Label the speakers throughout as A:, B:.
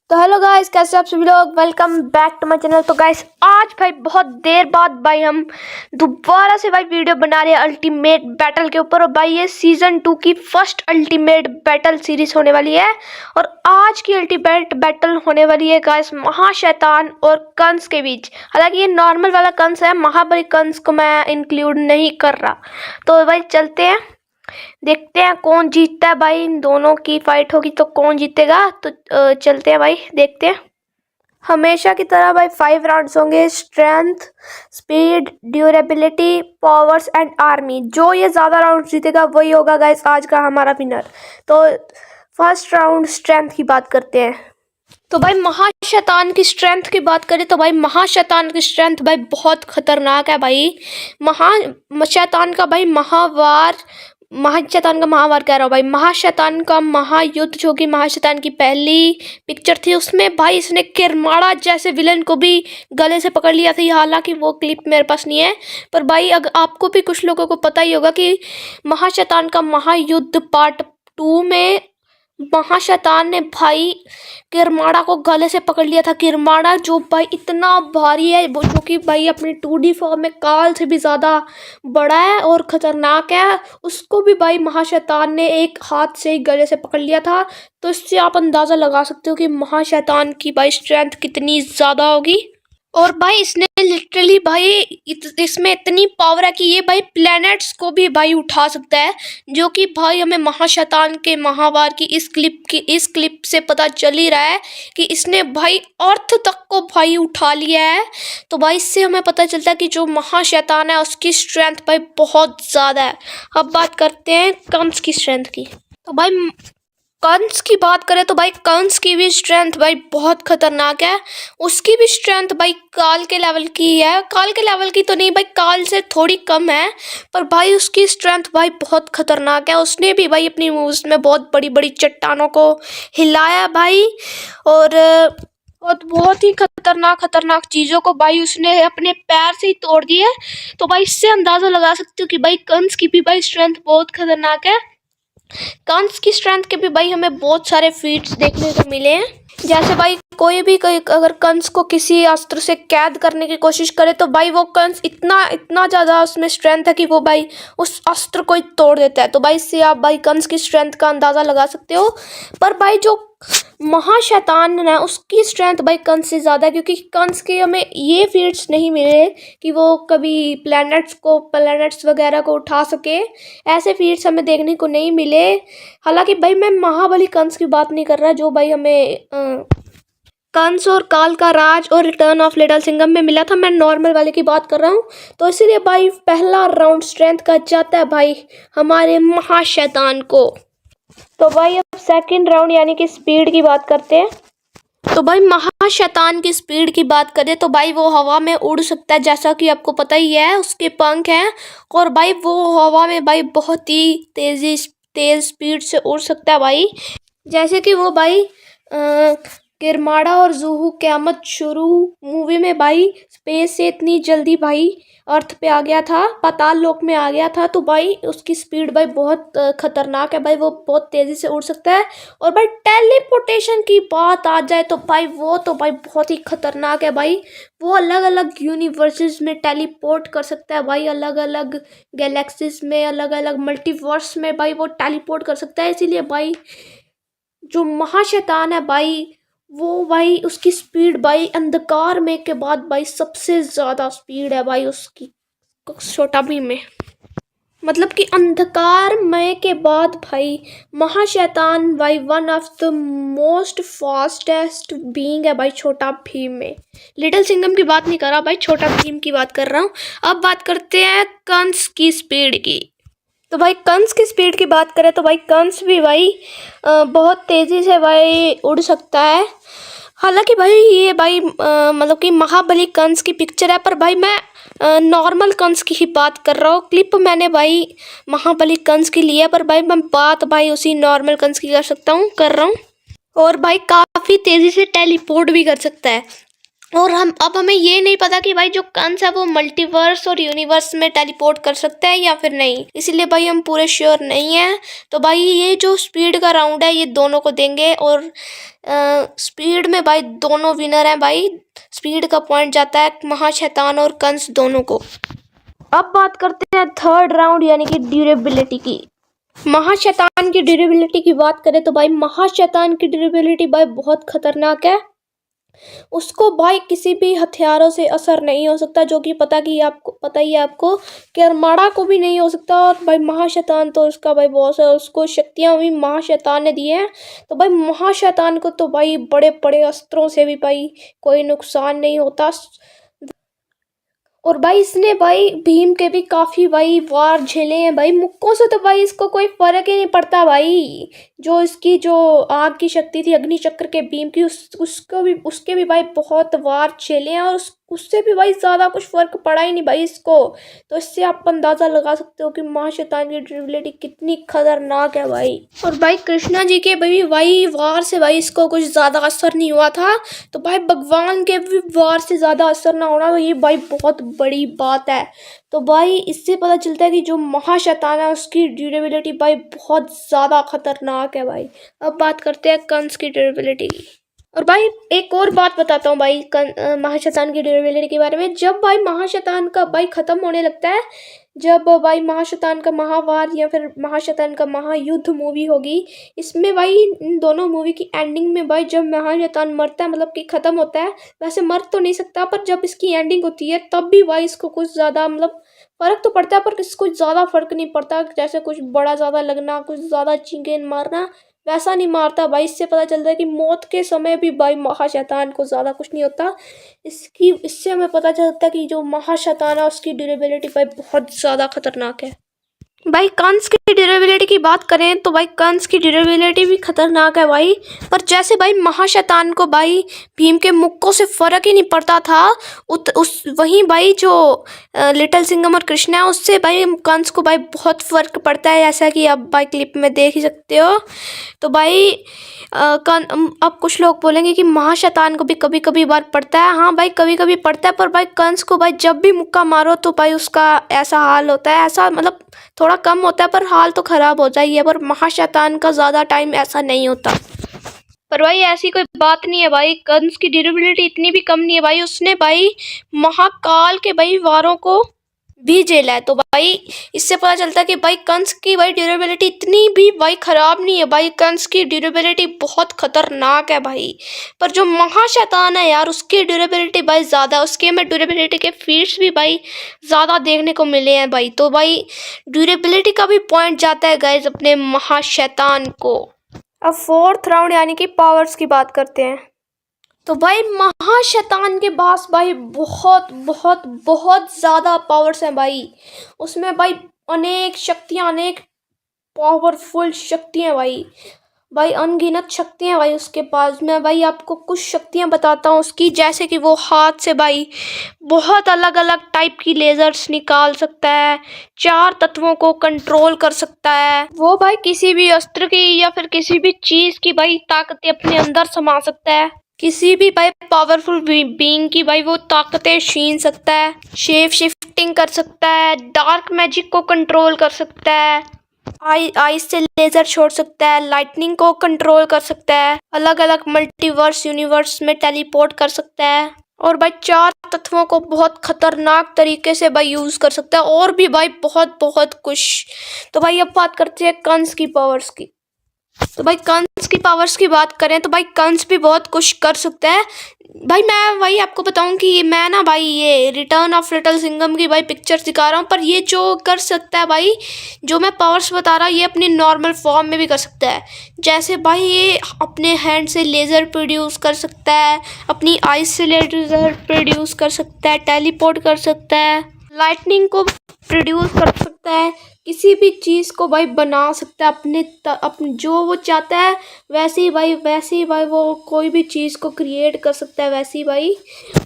A: तो hello guys, कैसे आप सभी लोग। Welcome back to my channel. तो गाइस आज भाई बहुत देर बाद भाई हम दोबारा से भाई वीडियो बना रहे हैं अल्टीमेट बैटल के ऊपर। और भाई ये सीजन 2 की फर्स्ट अल्टीमेट बैटल सीरीज होने वाली है। और आज की अल्टीमेट बैटल होने वाली है गाइस महाशैतान और कंस के बीच। हालांकि ये नॉर्मल वाला कंस है, महाबली कंस को मैं इंक्लूड नहीं कर रहा। तो भाई चलते हैं, देखते हैं कौन जीतता है। भाई इन दोनों की फाइट होगी तो कौन जीतेगा। तो चलते हैं भाई, देखते हैं। हमेशा की तरह भाई 5 राउंड्स होंगे। Strength, speed, durability, powers and army. जो ये ज़्यादा राउंड जीतेगा वही होगा गाइस आज का हमारा विनर। तो फर्स्ट राउंड स्ट्रेंथ की बात करते हैं। तो भाई महाशैतान की स्ट्रेंथ की बात करें तो भाई महाशैतान की स्ट्रेंथ भाई बहुत खतरनाक है। भाई महाशैतान का भाई महाशैतान का महावार कह रहा हूँ भाई, महाशैतान का महायुद्ध जो कि महाशैतान की पहली पिक्चर थी उसमें भाई इसने किरमाड़ा जैसे विलन को भी गले से पकड़ लिया था। हालांकि वो क्लिप मेरे पास नहीं है, पर भाई अगर आपको भी कुछ लोगों को पता ही होगा कि महाशैतान का महायुद्ध पार्ट 2 में महाशैतान ने भाई किरमाड़ा को गले से पकड़ लिया था। किरमाड़ा जो भाई इतना भारी है, जो कि भाई अपनी 2D फॉर्म में काल से भी ज़्यादा बड़ा है और ख़तरनाक है, उसको भी भाई महाशैतान ने एक हाथ से ही गले से पकड़ लिया था। तो इससे आप अंदाज़ा लगा सकते हो कि महाशैतान की भाई स्ट्रेंथ कितनी ज़्यादा होगी। और भाई इसने लिटरली भाई इसमें इतनी पावर है कि ये भाई प्लैनेट्स को भी भाई उठा सकता है, जो कि भाई हमें महाशैतान के महावार की इस क्लिप से पता चल ही रहा है कि इसने भाई अर्थ तक को भाई उठा लिया है। तो भाई इससे हमें पता चलता है कि जो महाशैतान है उसकी स्ट्रेंथ भाई बहुत ज़्यादा है। अब बात करते हैं कंस की स्ट्रेंथ की। तो भाई कंस की बात करें तो भाई कंस की भी स्ट्रेंथ भाई बहुत खतरनाक है। उसकी भी स्ट्रेंथ भाई काल के लेवल की है। काल के लेवल की तो नहीं भाई, काल से थोड़ी कम है, पर भाई उसकी स्ट्रेंथ भाई बहुत खतरनाक है। उसने भी भाई अपनी मूव्स में बहुत बड़ी बड़ी चट्टानों को हिलाया भाई, और बहुत ही खतरनाक चीज़ों को भाई उसने अपने पैर से ही तोड़ दिया। तो भाई इससे अंदाज़ा लगा सकते हो कि भाई कंस की भी भाई स्ट्रेंथ बहुत खतरनाक है। कंस की स्ट्रेंथ के भी भाई हमें बहुत सारे फीट्स देखने को मिले हैं। जैसे भाई कोई अगर कंस को किसी अस्त्र से कैद करने की कोशिश करे तो भाई वो कंस इतना ज़्यादा उसमें स्ट्रेंथ है कि वो भाई उस अस्त्र को ही तोड़ देता है। तो भाई इससे आप भाई कंस की स्ट्रेंथ का अंदाज़ा लगा सकते हो। पर भाई जो महाशैतान है उसकी स्ट्रेंथ भाई कंस से ज़्यादा है, क्योंकि कंस के हमें ये फीट्स नहीं मिले कि वो कभी प्लैनेट्स वगैरह को उठा सके। ऐसे फीट्स हमें देखने को नहीं मिले। हालांकि भाई मैं महाबली कंस की बात नहीं कर रहा, जो भाई हमें कंस और काल का राज और रिटर्न ऑफ लिटिल सिंघम में मिला था। मैं नॉर्मल वाले की बात कर रहा हूँ। तो इसीलिए भाई पहला राउंड स्ट्रेंथ का जाता है भाई हमारे महाशैतान को। तो भाई अब सेकंड राउंड यानी कि स्पीड की बात करते हैं। तो भाई महाशैतान की स्पीड की बात करें तो भाई वो हवा में उड़ सकता है, जैसा कि आपको पता ही है उसके पंख हैं। और भाई वो हवा में भाई बहुत ही तेज स्पीड से उड़ सकता है भाई। जैसे कि वो भाई किरमाड़ा और ज़ूहू क़यामत शुरू मूवी में भाई स्पेस से इतनी जल्दी भाई अर्थ पे आ गया था, पाताल लोक में आ गया था। तो भाई उसकी स्पीड भाई बहुत खतरनाक है भाई, वो बहुत तेज़ी से उड़ सकता है। और भाई टेलीपोर्टेशन की बात आ जाए तो भाई वो तो भाई बहुत ही खतरनाक है भाई। वो अलग अलग यूनिवर्सेस में टेलीपोर्ट कर सकता है भाई, अलग अलग गैलेक्सीज में, अलग अलग मल्टीवर्स में भाई वो टेलीपोर्ट कर सकता है। इसीलिए भाई जो महाशैतान है भाई वो भाई उसकी स्पीड भाई अंधकार में के बाद भाई सबसे ज़्यादा स्पीड है भाई उसकी छोटा भीम में। मतलब कि अंधकार में के बाद भाई महाशैतान भाई one of the most fastest being है भाई छोटा भीम में। लिटिल सिंघम की बात नहीं कर रहा भाई, छोटा भीम की बात कर रहा हूँ। अब बात करते हैं कंस की स्पीड की। तो भाई कंस की स्पीड की बात करें तो भाई कंस भी भाई बहुत तेज़ी से भाई उड़ सकता है। हालांकि भाई ये भाई मतलब कि महाबली कंस की पिक्चर है, पर भाई मैं नॉर्मल कंस की ही बात कर रहा हूँ। क्लिप मैंने भाई महाबली कंस की लिया, पर भाई मैं बात भाई उसी नॉर्मल कंस की कर रहा हूँ। और भाई काफ़ी तेज़ी से टेलीपोर्ट भी कर सकता है। और हमें ये नहीं पता कि भाई जो कंस है वो मल्टीवर्स और यूनिवर्स में टेलीपोर्ट कर सकता है या फिर नहीं, इसीलिए भाई हम पूरे श्योर नहीं है। तो भाई ये जो स्पीड का राउंड है ये दोनों को देंगे, और स्पीड में भाई दोनों विनर हैं भाई। स्पीड का पॉइंट जाता है महाशैतान और कंस दोनों को। अब बात करते हैं थर्ड राउंड यानी कि ड्यूरेबिलिटी की। महाशैतान की ड्यूरेबिलिटी की बात करें तो भाई महाशैतान की ड्यूरेबिलिटी भाई बहुत खतरनाक है। उसको भाई किसी भी हथियारों से असर नहीं हो सकता, जो कि पता ही है आपको कि अरमाड़ा को भी नहीं हो सकता। और भाई महाशैतान तो उसका भाई बॉस है, उसको शक्तियां भी महाशैतान ने दी हैं। तो भाई महाशैतान को तो भाई बड़े बड़े अस्त्रों से भी भाई कोई नुकसान नहीं होता। और भाई इसने भाई भीम के भी काफी भाई वार झेले हैं भाई। मुक्कों से तो भाई इसको कोई फर्क ही नहीं पड़ता भाई। जो इसकी जो आग की शक्ति थी अग्नि चक्र के भीम की, उसके भी भाई बहुत वार झेले हैं, और उससे भी भाई ज्यादा कुछ फर्क पड़ा ही नहीं भाई इसको। तो इससे आप अंदाजा लगा सकते हो कि महाशैतान की ड्यूरेबिलिटी कितनी खतरनाक है भाई। और भाई कृष्णा जी के भाई वार से भाई इसको कुछ ज्यादा असर नहीं हुआ था, तो भाई भगवान के भी वार से ज्यादा असर ना होना, तो ये भाई बहुत बड़ी बात है। तो भाई इससे पता चलता है कि जो महाशैतान है उसकी ड्यूरेबिलिटी भाई बहुत ज्यादा खतरनाक है भाई। अब बात करते हैं कंस की ड्यूरेबिलिटी की। और भाई एक और बात बताता हूँ भाई महाशैतान की ड्यूरेबिलिटी के बारे में। जब भाई महाशैतान का भाई खत्म होने लगता है, जब भाई महाशैतान का महावार या फिर महाशैतान का महायुद्ध मूवी होगी, इसमें भाई इन दोनों मूवी की एंडिंग में भाई जब महाशैतान मरता है, मतलब कि खत्म होता है, वैसे मर तो नहीं सकता, पर जब इसकी एंडिंग होती है तब भी भाई इसको कुछ ज्यादा मतलब फर्क तो पड़ता है, पर इसको ज्यादा फर्क नहीं पड़ता। जैसे कुछ बड़ा ज्यादा लगना, कुछ ज्यादा चीखें मारना, वैसा नहीं मारता भाई। इससे पता चलता है कि मौत के समय भी भाई महाशैतान को ज्यादा कुछ नहीं होता। इससे हमें पता चलता है कि जो महाशैतान है उसकी ड्यूरेबिलिटी भाई बहुत ज्यादा खतरनाक है। भाई कंस की ड्यूरेबिलिटी की बात करें तो भाई कंस की ड्यूरेबिलिटी भी खतरनाक है भाई। पर जैसे भाई महाशैतान को भाई भीम के मुक्कों से फर्क ही नहीं पड़ता था, वहीं भाई जो लिटिल सिंघम और कृष्णा है उससे भाई कंस को भाई बहुत फर्क पड़ता है, जैसा कि आप भाई क्लिप में देख ही सकते हो। तो भाई अब कुछ लोग बोलेंगे कि महाशैतान को भी कभी कभी बार पड़ता है। हाँ भाई कभी कभी पड़ता है, पर भाई कंस को भाई जब भी मुक्का मारो तो भाई उसका ऐसा हाल होता है, ऐसा मतलब थोड़ा कम होता है पर हाल तो खराब हो जाइए। पर महाशैतान का ज्यादा टाइम ऐसा नहीं होता। पर भाई ऐसी कोई बात नहीं है भाई, कंस की ड्यूरेबिलिटी इतनी भी कम नहीं है भाई। उसने भाई महाकाल के भाई वारों को भी झेला है। तो भाई इससे पता चलता है कि भाई कंस की भाई ड्यूरेबिलिटी इतनी भी भाई खराब नहीं है भाई। कंस की ड्यूरेबिलिटी बहुत खतरनाक है भाई। पर जो महाशैतान है यार उसकी ड्यूरेबिलिटी भाई ज़्यादा है, उसके में ड्यूरेबिलिटी के फीट्स भी भाई ज़्यादा देखने को मिले हैं भाई। तो भाई ड्यूरेबिलिटी का भी पॉइंट जाता है गाइज अपने महाशैतान को। अब फोर्थ राउंड यानी कि पावर्स की बात करते हैं। तो भाई महाशैतान के पास भाई बहुत बहुत बहुत ज़्यादा पावर्स हैं भाई। उसमें भाई अनेक शक्तियाँ, अनेक पावरफुल शक्तियाँ भाई अनगिनत शक्तियाँ भाई उसके पास। मैं भाई आपको कुछ शक्तियाँ बताता हूँ उसकी, जैसे कि वो हाथ से भाई बहुत अलग अलग टाइप की लेजर्स निकाल सकता है, 4 तत्वों को कंट्रोल कर सकता है, वो भाई किसी भी अस्त्र की या फिर किसी भी चीज़ की भाई ताकतें अपने अंदर समा सकता है, किसी भी भाई पावरफुल बीइंग की भाई वो ताकतें छीन सकता है, शेप शिफ्टिंग कर सकता है, डार्क मैजिक को कंट्रोल कर सकता है, आइस से लेजर छोड़ सकता है, लाइटनिंग को कंट्रोल कर सकता है, अलग अलग मल्टीवर्स यूनिवर्स में टेलीपोर्ट कर सकता है, और भाई 4 तत्वों को बहुत खतरनाक तरीके से भाई यूज कर सकता है, और भी भाई बहुत बहुत कुछ। तो भाई अब बात करते हैं कंस की पावर्स की। तो भाई कंस की पावर्स की बात करें तो भाई कंस भी बहुत कुछ कर सकता है भाई। मैं भाई आपको बताऊं कि मैं ना भाई ये रिटर्न ऑफ लिटिल सिंघम की भाई पिक्चर्स दिखा रहा हूं, पर ये जो कर सकता है भाई, जो मैं पावर्स बता रहा हूँ ये अपनी नॉर्मल फॉर्म में भी कर सकता है। जैसे भाई ये अपने हैंड से लेज़र प्रोड्यूस कर सकता है, अपनी आइज से लेज़र प्रोड्यूस कर सकता है, टेलीपोर्ट कर सकता है, लाइटनिंग को प्रोड्यूस कर सकता है, किसी भी चीज़ को भाई बना सकता है अपने जो वो चाहता है वैसे ही भाई वो कोई भी चीज़ को क्रिएट कर सकता है वैसे ही भाई।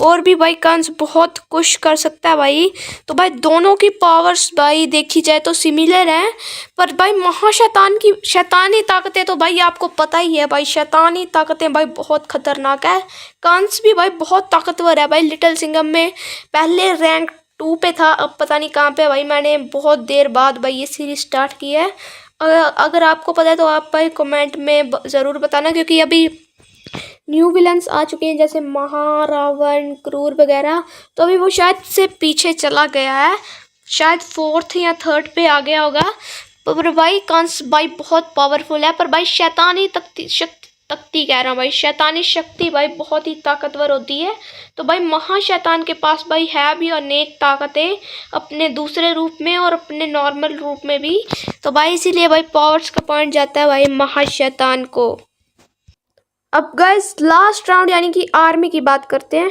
A: और भी भाई कंस बहुत कुछ कर सकता है भाई। तो भाई दोनों की पावर्स भाई देखी जाए तो सिमिलर हैं, पर भाई महाशैतान की शैतानी ताकतें तो भाई आपको पता ही है भाई, शैतानी ताकतें भाई बहुत खतरनाक है। कंस भी भाई बहुत ताकतवर है भाई। लिटिल सिंघम में पहले रैंक 2 पे था, अब पता नहीं कहाँ पे भाई। मैंने बहुत देर बाद भाई ये सीरीज स्टार्ट की है। अगर आपको पता है तो आप भाई कमेंट में ज़रूर बताना, क्योंकि अभी न्यू विलन्स आ चुके हैं जैसे महारावण, क्रूर वगैरह। तो अभी वो शायद से पीछे चला गया है, शायद 4th या 3rd पे आ गया होगा। पर भाई कंस भाई बहुत पावरफुल है, पर भाई शैतानी शक्ति कह रहा हूँ भाई, शैतानी शक्ति भाई बहुत ही ताकतवर होती है। तो भाई महाशैतान के पास भाई है भी अनेक ताकतें, अपने दूसरे रूप में और अपने नॉर्मल रूप में भी। तो भाई इसीलिए भाई पावर्स का पॉइंट जाता है भाई महाशैतान को। अब गाइस लास्ट राउंड यानी कि आर्मी की बात करते हैं।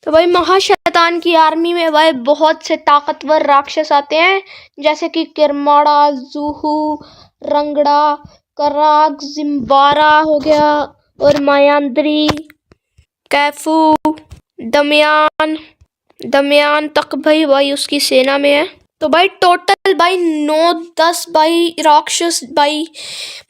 A: तो भाई महाशैतान की आर्मी में भाई बहुत से ताकतवर राक्षस आते हैं, जैसे कि किरमाड़ा, जूहू, रंगड़ा, कराग, जिम्बारा हो गया, और मायांद्री, कैफू, दमयान तक भाई उसकी सेना में है। तो भाई टोटल भाई 9-10 भाई राक्षस भाई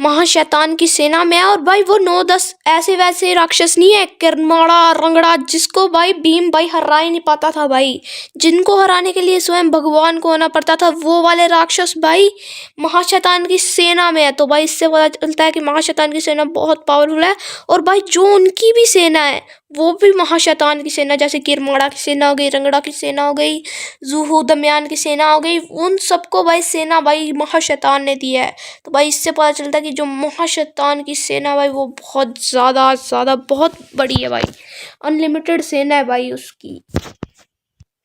A: महाशैतान की सेना में है। और भाई वो 9-10 ऐसे वैसे राक्षस नहीं है, किरमाड़ा, रंगड़ा, जिसको भाई भीम भाई हरा ही नहीं पाता था भाई, जिनको हराने के लिए स्वयं भगवान को होना पड़ता था, वो वाले राक्षस भाई महाशैतान की सेना में है। तो भाई इससे पता चलता है कि महाशैतान की सेना बहुत पावरफुल है। और भाई जो उनकी भी सेना है वो भी महाशैतान की सेना, जैसे किरमाड़ा की सेना हो गई, रंगड़ा की सेना हो गई, जूहू दमयान की सेना हो गई, उन सबको भाई सेना भाई महाशैतान ने दी है। तो भाई इससे पता चलता है कि जो महाशैतान की सेना भाई वो बहुत ज़्यादा बहुत बड़ी है भाई, अनलिमिटेड सेना है भाई उसकी।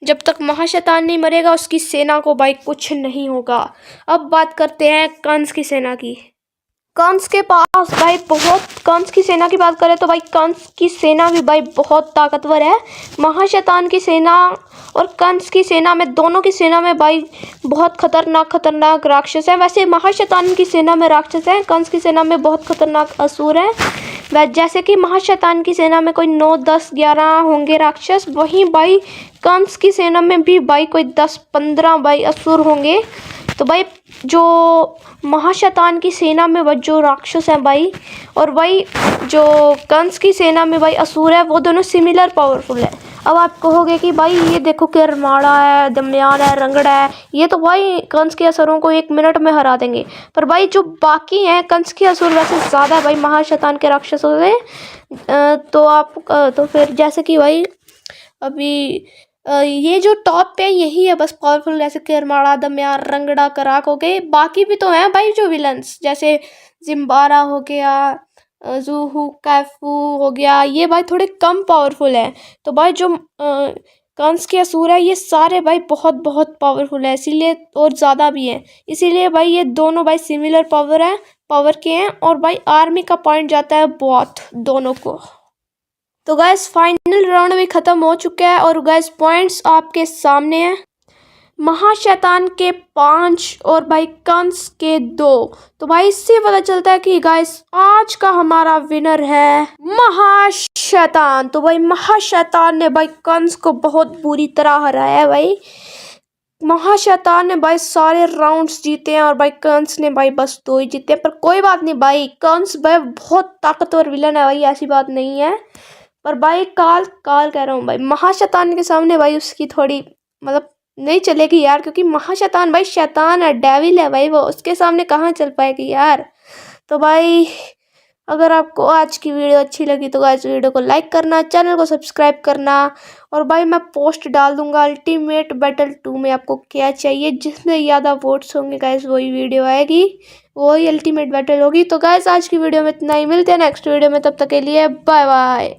A: जब तक महाशैतान नहीं मरेगा उसकी सेना को भाई कुछ नहीं होगा। अब बात करते हैं कंस की सेना की। कंस के पास भाई कंस की सेना की बात करें तो भाई कंस की सेना भी भाई बहुत ताकतवर है। महाशैतान की सेना और कंस की सेना में, दोनों की सेना में भाई बहुत खतरनाक राक्षस है। वैसे महाशैतान की सेना में राक्षस हैं, कंस की सेना में बहुत खतरनाक असुर हैं। जैसे कि महाशैतान की सेना में कोई 9, 10, 11 होंगे राक्षस, वहीं भाई कंस की सेना में भी भाई कोई 10-15 भाई असुर होंगे। तो भाई जो महाशैतान की सेना में जो राक्षस हैं भाई, और भाई जो कंस की सेना में भाई असुर है, वो दोनों सिमिलर पावरफुल है। अब आप कहोगे कि भाई ये देखो किरमाड़ा है, दमयान है, रंगड़ा है, ये तो भाई कंस के असुरों को 1 मिनट में हरा देंगे। पर भाई जो बाकी हैं कंस के असुर वैसे ज़्यादा भाई महाशैतान के राक्षसों से। तो फिर जैसे कि भाई अभी ये जो टॉप पे यही है बस पावरफुल, जैसे किरमाड़ा, दमयान, रंगड़ा, कराक हो गए। बाकी भी तो हैं भाई जो विलन्स, जैसे जिम्बारा हो गया, जूहू, कैफू हो गया, ये भाई थोड़े कम पावरफुल है। तो भाई जो कंस के असुर है ये सारे भाई बहुत पावरफुल है, इसीलिए और ज़्यादा भी हैं, इसीलिए भाई ये दोनों भाई सिमिलर पावर के हैं। और भाई आर्मी का पॉइंट जाता है बहुत दोनों को। तो गैस फाइनल राउंड भी ख़त्म हो चुका है और गैस पॉइंट्स आपके सामने हैं। महाशैतान के 5 और भाई कंस के 2। तो भाई इससे पता चलता है कि गाइस आज का हमारा विनर है महाशैतान। तो भाई महाशैतान ने भाई कंस को बहुत बुरी तरह हराया है भाई। महाशैतान ने भाई सारे राउंड्स जीते हैं और भाई कंस ने भाई बस 2 ही जीते हैं। पर कोई बात नहीं भाई, कंस भाई बहुत ताकतवर विलन है भाई, ऐसी बात नहीं है। पर भाई काल कह रहा हूँ भाई, महाशैतान के सामने भाई उसकी थोड़ी मतलब नहीं चलेगी यार, क्योंकि महाशैतान भाई शैतान है, डेविल है भाई, वो उसके सामने कहाँ चल पाएगी यार। तो भाई अगर आपको आज की वीडियो अच्छी लगी तो गाइस वीडियो को लाइक करना, चैनल को सब्सक्राइब करना। और भाई मैं पोस्ट डाल दूंगा अल्टीमेट बैटल 2 में आपको क्या चाहिए, जिसमें ज़्यादा वोट्स होंगे गाइस वही वीडियो आएगी, वही अल्टीमेट बैटल होगी। तो गाइस आज की वीडियो में इतना ही, मिलते हैं नेक्स्ट वीडियो में, तब तक के लिए बाय बाय।